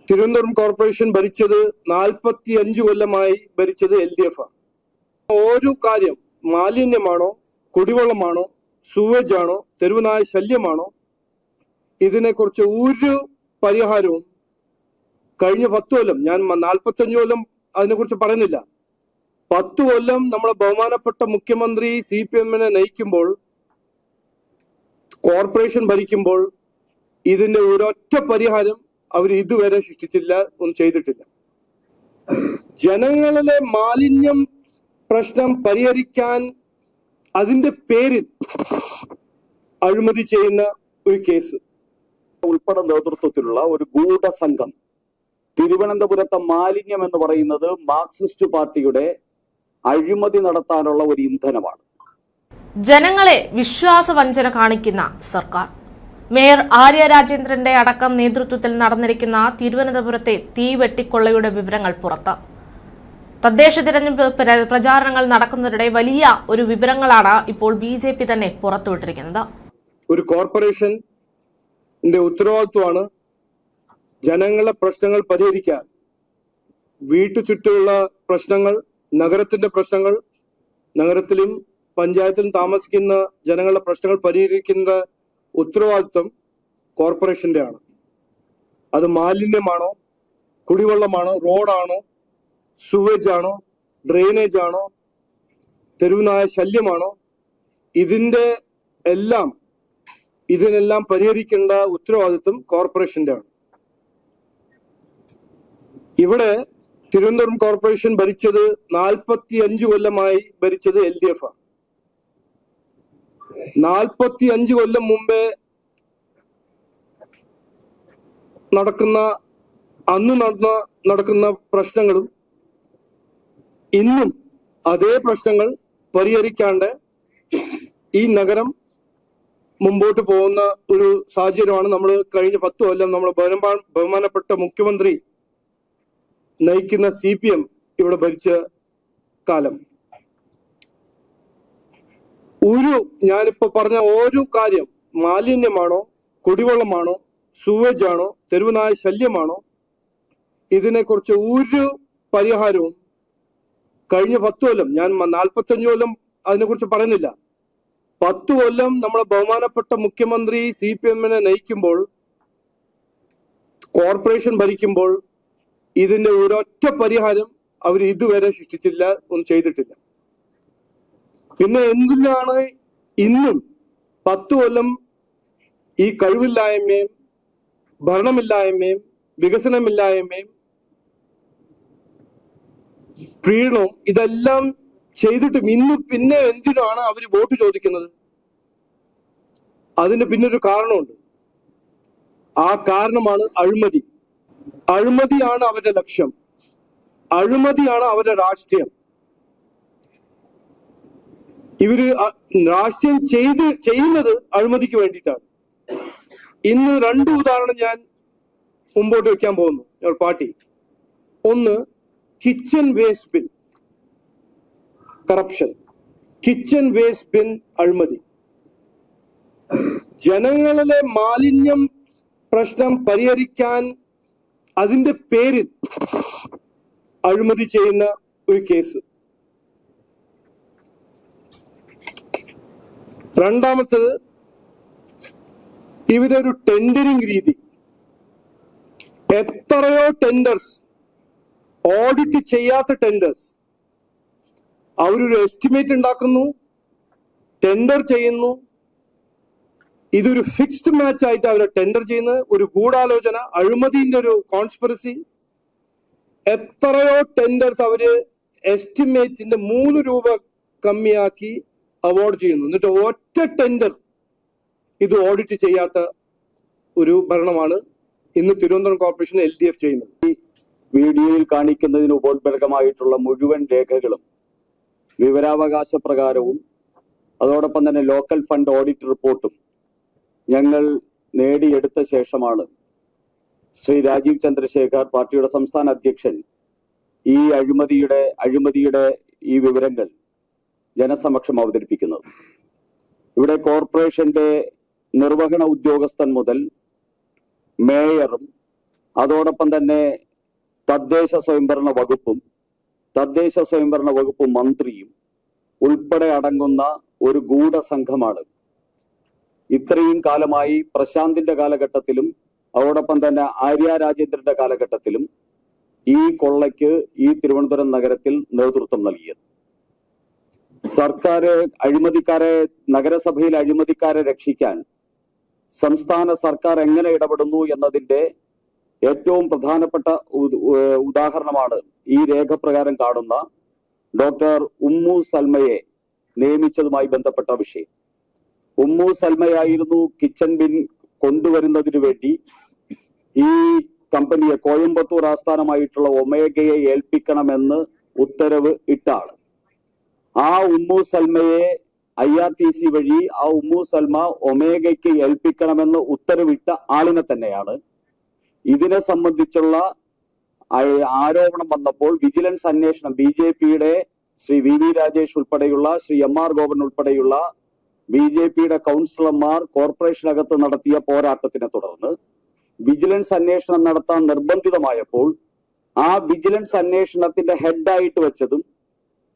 Thiruvananthapuram corporation ഭരിച്ചത് 45 കൊല്ലമായി ഭരിച്ചത് LDF ആണ്. ഓരോ കാര്യം മാലിന്യമാണോ, കുടിവെള്ളമാണോ, സൂവേജ് ആണോ, തെരുവുനായ ശല്യമാണോ, ഇതിനെക്കുറിച്ച് ഒരു പരിഹാരവും കഴിഞ്ഞ 10 കൊല്ലം, ഞാൻ 45 കൊല്ലം അതിനെക്കുറിച്ച് പറയുന്നില്ല, 10 കൊല്ലം നമ്മളെ ബഹുമാനപ്പെട്ട മുഖ്യമന്ത്രി CPM-നെ നയിക്കുമ്പോൾ, കോർപ്പറേഷൻ ഭരിക്കുമ്പോൾ ഇതിന്റെ ഒരൊറ്റ പരിഹാരം അവർ ഇതുവരെ സൃഷ്ടിച്ചില്ല, ഒന്നും ചെയ്തിട്ടില്ല. ജനങ്ങളിലെ മാലിന്യം പ്രശ്നം പരിഹരിക്കാൻ അതിന്റെ പേരിൽ അഴിമതി ചെയ്യുന്ന ഒരു കേസ് ഉൾപ്പെടെ നേതൃത്വത്തിലുള്ള ഒരു ഗൂഢസംഘം തിരുവനന്തപുരത്തെ മാലിന്യം എന്ന് പറയുന്നത് മാർക്സിസ്റ്റ് പാർട്ടിയുടെ അഴിമതി നടത്താനുള്ള ഒരു ഇന്ധനമാണ്. ജനങ്ങളെ വിശ്വാസവഞ്ചന കാണിക്കുന്ന സർക്കാർ. മേയർ ആര്യ രാജേന്ദ്രന്റെ അടക്കം നേതൃത്വത്തിൽ നടന്നിരിക്കുന്ന തിരുവനന്തപുരത്തെ തീവെട്ടിക്കൊള്ളയുടെ വിവരങ്ങൾ പുറത്ത്. തദ്ദേശ തിരഞ്ഞെടുപ്പ് പ്രചാരണങ്ങൾ നടക്കുന്നതിനിടെ വലിയ ഒരു വിവരങ്ങളാണ് ഇപ്പോൾ BJP തന്നെ പുറത്തുവിട്ടിരിക്കുന്നത്. ഒരു കോർപ്പറേഷന്റെ ഉത്തരവാദിത്വമാണ് ജനങ്ങളുടെ പ്രശ്നങ്ങൾ പരിഹരിക്കാൻ. വീട്ടു ചുറ്റുമുള്ള പ്രശ്നങ്ങൾ, നഗരത്തിന്റെ പ്രശ്നങ്ങൾ, നഗരത്തിലും പഞ്ചായത്തിലും താമസിക്കുന്ന ജനങ്ങളുടെ പ്രശ്നങ്ങൾ പരിഹരിക്കുന്ന ഉത്തരവാദിത്വം കോർപ്പറേഷന്റെ ആണ്. അത് മാലിന്യമാണോ, കുടിവെള്ളമാണോ, റോഡാണോ, സുവേജ് ആണോ, ഡ്രെയിനേജ് ആണോ, തെരുവുനായ ശല്യമാണോ, ഇതിനെല്ലാം പരിഹരിക്കേണ്ട ഉത്തരവാദിത്വം കോർപ്പറേഷന്റെ ആണ്. ഇവിടെ തിരുവനന്തപുരം കോർപ്പറേഷൻ ഭരിച്ചത് 45 കൊല്ലമായി ഭരിച്ചത് LDF ആണ്. 45 കൊല്ലം മുമ്പേ നടക്കുന്ന പ്രശ്നങ്ങളും ഇന്നും അതേ പ്രശ്നങ്ങൾ പരിഹരിക്കാണ്ട് ഈ നഗരം മുമ്പോട്ട് പോകുന്ന ഒരു സാഹചര്യമാണ് നമ്മൾ കഴിഞ്ഞ 10 കൊല്ലം നമ്മൾ ബഹുമാനപ്പെട്ട മുഖ്യമന്ത്രി നയിക്കുന്ന CPM ഇവിടെ ഭരിച്ച കാലം. ഞാനിപ്പോ പറഞ്ഞ ഓരോ കാര്യം മാലിന്യമാണോ, കുടിവെള്ളമാണോ, സൂവേജ് ആണോ, തെരുവുനായ ശല്യമാണോ, ഇതിനെക്കുറിച്ച് ഒരു പരിഹാരവും കഴിഞ്ഞ 10 കൊല്ലം, ഞാൻ 45 കൊല്ലം അതിനെക്കുറിച്ച് പറയുന്നില്ല, 10 കൊല്ലം നമ്മളെ ബഹുമാനപ്പെട്ട മുഖ്യമന്ത്രി CPM-നെ നയിക്കുമ്പോൾ, കോർപ്പറേഷൻ ഭരിക്കുമ്പോൾ ഇതിന്റെ ഒരൊറ്റ പരിഹാരം അവർ ഇതുവരെ സൃഷ്ടിച്ചില്ല, ഒന്നും ചെയ്തിട്ടില്ല. പിന്നെ എന്തിനാണ് ഇന്നും 10 കൊല്ലം ഈ കഴിവില്ലായ്മയും ഭരണമില്ലായ്മയും വികസനമില്ലായ്മയും പ്രീണവും ഇതെല്ലാം ചെയ്തിട്ടും ഇന്ന് പിന്നെ എന്തിനാണ് അവർ വോട്ട് ചോദിക്കുന്നത്? അതിന് പിന്നൊരു കാരണമുണ്ട്. ആ കാരണമാണ് അഴിമതി. അഴിമതിയാണ് അവരുടെ ലക്ഷ്യം, അഴിമതിയാണ് അവരുടെ രാഷ്ട്രീയം. ഇവര് രാഷ്ട്രീയം ചെയ്യുന്നത് അഴിമതിക്ക് വേണ്ടിയിട്ടാണ്. ഇന്ന് 2 ഉദാഹരണം ഞാൻ മുമ്പോട്ട് വെക്കാൻ പോകുന്നു ഞങ്ങൾ പാർട്ടി. ഒന്ന്, kitchen waste bin corruption, kitchen waste bin അഴിമതി. ജനങ്ങളിലെ മാലിന്യം പ്രശ്നം പരിഹരിക്കാൻ അതിന്റെ പേരിൽ അഴിമതി ചെയ്യുന്ന ഒരു കേസ്. രണ്ടാമത്തത്, ഇവരൊരു ടെൻഡറിംഗ് രീതി. എത്രയോ ടെൻഡേഴ്സ്, ഓഡിറ്റ് ചെയ്യാത്ത ടെൻഡേഴ്സ്, അവരൊരു എസ്റ്റിമേറ്റ് ഉണ്ടാക്കുന്നു, ടെൻഡർ ചെയ്യുന്നു. ഇതൊരു ഫിക്സ്ഡ് മാച്ച് ആയിട്ട് അവർ ടെൻഡർ ചെയ്യുന്നത്, ഒരു ഗൂഢാലോചന, അഴിമതിന്റെ ഒരു കോൺസ്പിറസി. എത്രയോ ടെൻഡേഴ്സ് അവര് എസ്റ്റിമേറ്റിന്റെ 3 രൂപ കമ്മിയാക്കി അവാർഡ് ചെയ്യുന്നു. എന്നിട്ട് ഒറ്റ ടെൻഡർ ഇത് ഓഡിറ്റ് ചെയ്യാത്ത ഒരു ഭരണമാണ് ഇന്ന് തിരുവനന്തപുരം കോർപ്പറേഷൻ LDF ചെയ്യുന്നത്. ഈ വീഡിയോയിൽ കാണിക്കുന്നതിന് ഉപോത്ബലകമായിട്ടുള്ള മുഴുവൻ രേഖകളും വിവരാവകാശ പ്രകാരവും അതോടൊപ്പം തന്നെ ലോക്കൽ ഫണ്ട് ഓഡിറ്റ് റിപ്പോർട്ടും ഞങ്ങൾ നേടിയെടുത്ത ശേഷമാണ് ശ്രീ രാജീവ് ചന്ദ്രശേഖർ, പാർട്ടിയുടെ സംസ്ഥാന അധ്യക്ഷൻ, ഈ അഴിമതിയുടെ ഈ വിവരങ്ങൾ ജനസമക്ഷം അവതരിപ്പിക്കുന്നത്. ഇവിടെ കോർപ്പറേഷന്റെ നിർവഹണ ഉദ്യോഗസ്ഥൻ മുതൽ മേയറും അതോടൊപ്പം തന്നെ തദ്ദേശ സ്വയംഭരണ വകുപ്പ് മന്ത്രിയും ഉൾപ്പെടെ അടങ്ങുന്ന ഒരു ഗൂഢസംഘമാണ് ഇത്രയും കാലമായി പ്രശാന്തിന്റെ കാലഘട്ടത്തിലും അതോടൊപ്പം തന്നെ ആര്യ രാജേന്ദ്രന്റെ കാലഘട്ടത്തിലും ഈ കൊള്ളയ്ക്ക് ഈ തിരുവനന്തപുരം നഗരത്തിൽ നേതൃത്വം നൽകിയത്. നഗരസഭയിൽ അഴിമതിക്കാരെ രക്ഷിക്കാൻ സംസ്ഥാന സർക്കാർ എങ്ങനെ ഇടപെടുന്നു എന്നതിന്റെ ഏറ്റവും പ്രധാനപ്പെട്ട ഉദാഹരണമാണ് ഈ രേഖപ്രകാരം കാണുന്ന ഡോക്ടർ ഉമ്മു സൽമയെ നിയമിച്ചതുമായി ബന്ധപ്പെട്ട വിഷയം. ഉമ്മു സൽമയായിരുന്നു കിച്ചൺ ബിൻ കൊണ്ടുവരുന്നതിന് വേണ്ടി ഈ കമ്പനിയെ കോയമ്പത്തൂർ ആസ്ഥാനമായിട്ടുള്ള ഒമേഗയെ ഏൽപ്പിക്കണമെന്ന് ഉത്തരവ് ഇട്ട ആള്. ആ ഉമ്മു സൽമയെ IRTC വഴി ആ ഉമ്മു സൽമ ഒമേഗയ്ക്ക് ഏൽപ്പിക്കണമെന്ന് ഉത്തരവിട്ട ആളിനെ തന്നെയാണ് ഇതിനെ സംബന്ധിച്ചുള്ള ആരോപണം വന്നപ്പോൾ വിജിലൻസ് അന്വേഷണം BJPയുടെ ശ്രീ VV രാജേഷ് ഉൾപ്പെടെയുള്ള ശ്രീ MR ഗോപൻ ഉൾപ്പെടെയുള്ള BJPയുടെ കൗൺസിലർമാർ കോർപ്പറേഷനകത്ത് നടത്തിയ പോരാട്ടത്തിനെ തുടർന്ന് വിജിലൻസ് അന്വേഷണം നടത്താൻ നിർബന്ധിതമായപ്പോൾ ആ വിജിലൻസ് അന്വേഷണത്തിന്റെ ഹെഡായിട്ട് വെച്ചതും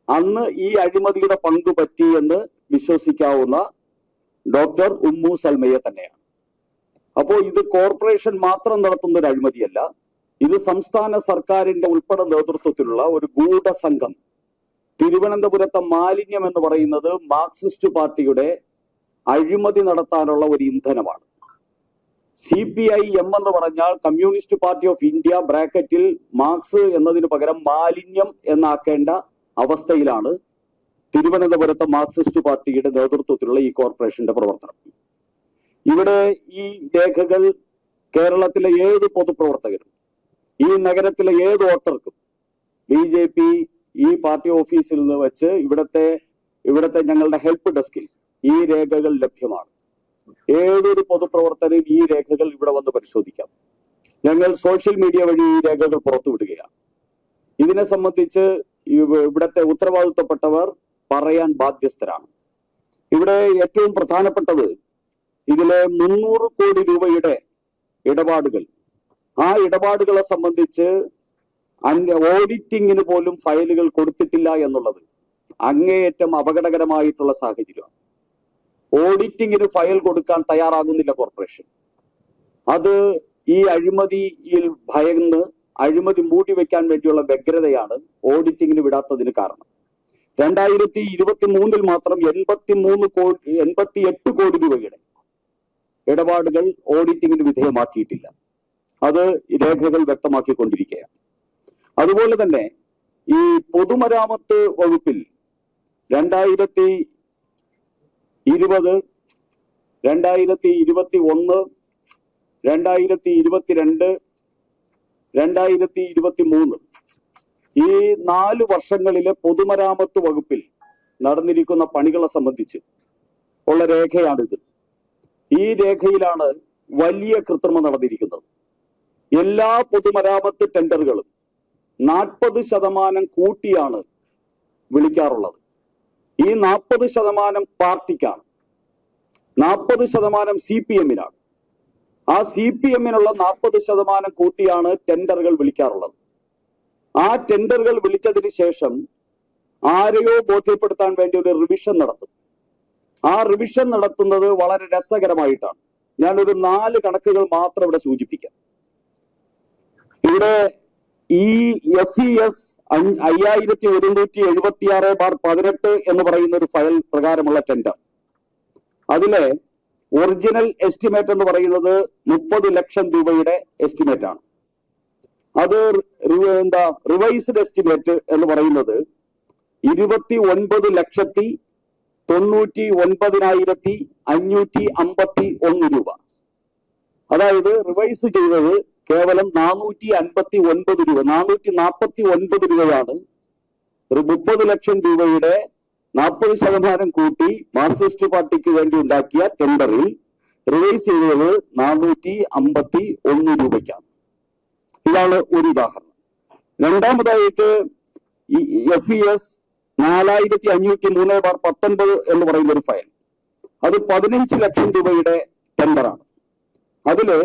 അന്ന് ഈ അഴിമതിയുടെ പങ്ക് പറ്റി എന്ന് വിശ്വസിക്കാവുന്ന ഡോക്ടർ ഉമ്മു സൽമയെ തന്നെയാണ്. അപ്പോൾ ഇത് കോർപ്പറേഷൻ മാത്രം നടത്തുന്ന ഒരു അഴിമതിയല്ല, ഇത് സംസ്ഥാന സർക്കാരിന്റെ ഉൾപ്പെടെ നേതൃത്വത്തിലുള്ള ഒരു ഗൂഢസംഘം. തിരുവനന്തപുരത്തെ മാലിന്യം എന്ന് പറയുന്നത് മാർക്സിസ്റ്റ് പാർട്ടിയുടെ അഴിമതി നടത്താനുള്ള ഒരു ഇന്ധനമാണ്. CPIM എന്ന് പറഞ്ഞാൽ കമ്മ്യൂണിസ്റ്റ് പാർട്ടി ഓഫ് ഇന്ത്യ ബ്രാക്കറ്റിൽ മാർക്സ് എന്നതിന് പകരം മാലിന്യം എന്നാക്കേണ്ട അവസ്ഥയിലാണ് തിരുവനന്തപുരത്തെ മാർക്സിസ്റ്റ് പാർട്ടിയുടെ നേതൃത്വത്തിലുള്ള ഈ കോർപ്പറേഷന്റെ പ്രവർത്തനം. ഇവിടെ ഈ രേഖകൾ കേരളത്തിലെ ഏത് പൊതുപ്രവർത്തകരും ഈ നഗരത്തിലെ ഏത് വോട്ടർക്കും BJP ഈ പാർട്ടി ഓഫീസിൽ നിന്ന് വെച്ച് ഇവിടത്തെ ഞങ്ങളുടെ ഹെൽപ്പ് ഡെസ്കിൽ ഈ രേഖകൾ ലഭ്യമാണ്. ഏതൊരു പൊതുപ്രവർത്തകരും ഈ രേഖകൾ ഇവിടെ വന്ന് പരിശോധിക്കാം. ഞങ്ങൾ സോഷ്യൽ മീഡിയ വഴി ഈ രേഖകൾ പുറത്തുവിടുകയാണ്. ഇതിനെ സംബന്ധിച്ച് ഇവിടത്തെ ഉത്തരവാദിത്തപ്പെട്ടവർ പറയാൻ ബാധ്യസ്ഥരാണ്. ഇവിടെ ഏറ്റവും പ്രധാനപ്പെട്ടത് ഇതിലെ 300 കോടി രൂപയുടെ ഇടപാടുകൾ, ആ ഇടപാടുകളെ സംബന്ധിച്ച് ഓഡിറ്റിങ്ങിന് പോലും ഫയലുകൾ കൊടുത്തിട്ടില്ല എന്നുള്ളത് അങ്ങേയറ്റം അപകടകരമായിട്ടുള്ള സാഹചര്യമാണ്. ഓഡിറ്റിങ്ങിന് ഫയൽ കൊടുക്കാൻ തയ്യാറാകുന്നില്ല കോർപ്പറേഷൻ. അത് ഈ അഴിമതിയിൽ ഭയന്ന് അഴിമതി മൂടിവെക്കാൻ വേണ്ടിയുള്ള വ്യഗ്രതയാണ് ഓഡിറ്റിങ്ങിന് വിടാത്തതിന് കാരണം. 2023 മാത്രം 88 കോടി രൂപയുടെ ഇടപാടുകൾ ഓഡിറ്റിങ്ങിന് വിധേയമാക്കിയിട്ടില്ല. അത് രേഖകൾ വ്യക്തമാക്കിക്കൊണ്ടിരിക്കുകയാണ്. അതുപോലെ തന്നെ ഈ പൊതുമരാമത്ത് വകുപ്പിൽ 2020, 2021, 2022, 2023 ഈ 4 വർഷങ്ങളിലെ പൊതുമരാമത്ത് വകുപ്പിൽ നടന്നിരിക്കുന്ന പണികളെ സംബന്ധിച്ച് ഉള്ള രേഖയാണിത്. ഈ രേഖയിലാണ് വലിയ കൃത്രിമം നടന്നിരിക്കുന്നത്. എല്ലാ പൊതുമരാമത്ത് ടെൻഡറുകളും 40% കൂട്ടിയാണ് വിളിക്കാറുള്ളത്. ഈ 40% പാർട്ടിക്കാണ്, 40% CPM-നാണ്. ആ CPM-നുള്ള 40% കൂട്ടിയാണ് ടെൻഡറുകൾ വിളിക്കാറുള്ളത്. ആ ടെൻഡറുകൾ വിളിച്ചതിന് ശേഷം ആരെയോ ബോധ്യപ്പെടുത്താൻ വേണ്ടി ഒരു റിവിഷൻ നടത്തും. ആ റിവിഷൻ നടത്തുന്നത് വളരെ രസകരമായിട്ടാണ്. ഞാനൊരു 4 കണക്കുകൾ മാത്രം ഇവിടെ സൂചിപ്പിക്കാം. ഇവിടെ ഈ FES 5176/18 എന്ന് പറയുന്ന ഒരു ഫയൽ പ്രകാരമുള്ള ടെൻഡർ, അതിലെ ഒറിജിനൽ എസ്റ്റിമേറ്റ് എന്ന് പറയുന്നത് 30 ലക്ഷം രൂപയുടെ എസ്റ്റിമേറ്റ് ആണ്. അത് റിവൈസ്ഡ് എസ്റ്റിമേറ്റ് എന്ന് പറയുന്നത് 29,99,551 രൂപ. അതായത് റിവൈസ് ചെയ്തത് കേവലം 459 രൂപ, 449 രൂപയാണ്. 30 ലക്ഷം രൂപയുടെ 40% കൂട്ടി മാർക്സിസ്റ്റ് പാർട്ടിക്ക് വേണ്ടി ഉണ്ടാക്കിയ ടെൻഡറിൽ റിവൈസ് ചെയ്തത് 451 രൂപയ്ക്കാണ്. ഇതാണ് ഒരു ഉദാഹരണം. രണ്ടാമതായിട്ട് ഈ FES 4503/19 എന്ന് പറയുന്ന ഒരു ഫയൽ, അത് 15 ലക്ഷം രൂപയുടെ ടെൻഡറാണ്. അതില്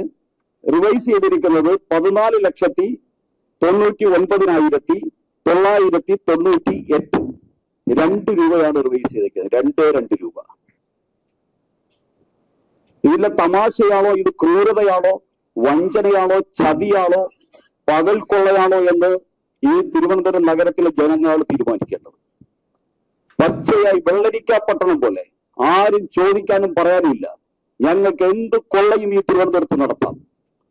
റിവൈസ് ചെയ്തിരിക്കുന്നത് 14,99,998 രൂപയാണ് റിവൈസ് ചെയ്തിരിക്കുന്നത്. 2 രൂപ. ഇതിലെ തമാശയാണോ, ഇത് ക്രൂരതയാണോ, വഞ്ചനയാണോ, ചതിയാണോ, പകൽ കൊള്ളയാണോ എന്ന് ഈ തിരുവനന്തപുരം നഗരത്തിലെ ജനങ്ങളാണ് തീരുമാനിക്കേണ്ടത്. പച്ചയായി വെള്ളരിക്കാപ്പട്ടണം പോലെ ആരും ചോദിക്കാനും പറയാനുമില്ല. ഞങ്ങൾക്ക് എന്ത് കൊള്ളയും ഈ തിരുവനന്തപുരത്ത് നടത്താം,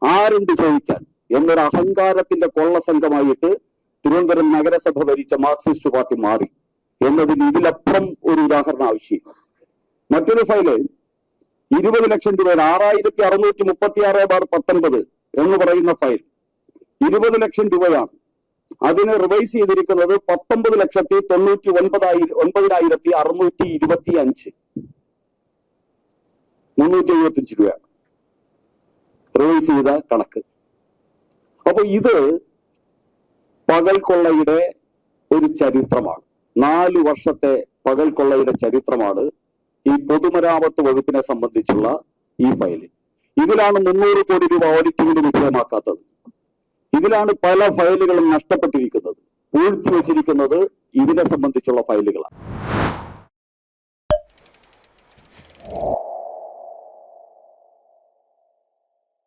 ആരെന്ത് ചോദിക്കാൻ എന്നൊരു അഹങ്കാരത്തിന്റെ കൊള്ള സംഘമായിട്ട് തിരുവനന്തപുരം നഗരസഭ ഭരിച്ച മാർക്സിസ്റ്റ് പാർട്ടി മാറി എന്നതിന് ഇതിലപ്പുറം ഒരു ഉദാഹരണം ആവശ്യമില്ല. മറ്റൊരു ഫയല് 20 ലക്ഷം രൂപ 6636/19 എന്ന് പറയുന്ന ഫയൽ 20 ലക്ഷം രൂപയാണ്. അതിന് റിവൈസ് ചെയ്തിരിക്കുന്നത് 19,99,625 375 രൂപയാണ് റിവൈസ് ചെയ്ത കണക്ക്. അപ്പൊ ഇത് പകൽ കൊള്ളയുടെ ഒരു ചരിത്രമാണ്. 4 വർഷത്തെ പകൽ കൊള്ളയുടെ ചരിത്രമാണ് ഈ പൊതുമരാമത്ത് വകുപ്പിനെ സംബന്ധിച്ചുള്ള ഈ ഫയലിൽ. ഇതിലാണ് 300 കോടി രൂപ ഓഡിറ്റിംഗിന് വിധേയമാക്കാത്തത്. ഇതിലാണ് പല ഫയലുകളും നഷ്ടപ്പെട്ടിരിക്കുന്നത്. പൂഴ്ത്തി വെച്ചിരിക്കുന്നത് ഇതിനെ സംബന്ധിച്ചുള്ള ഫയലുകളാണ്.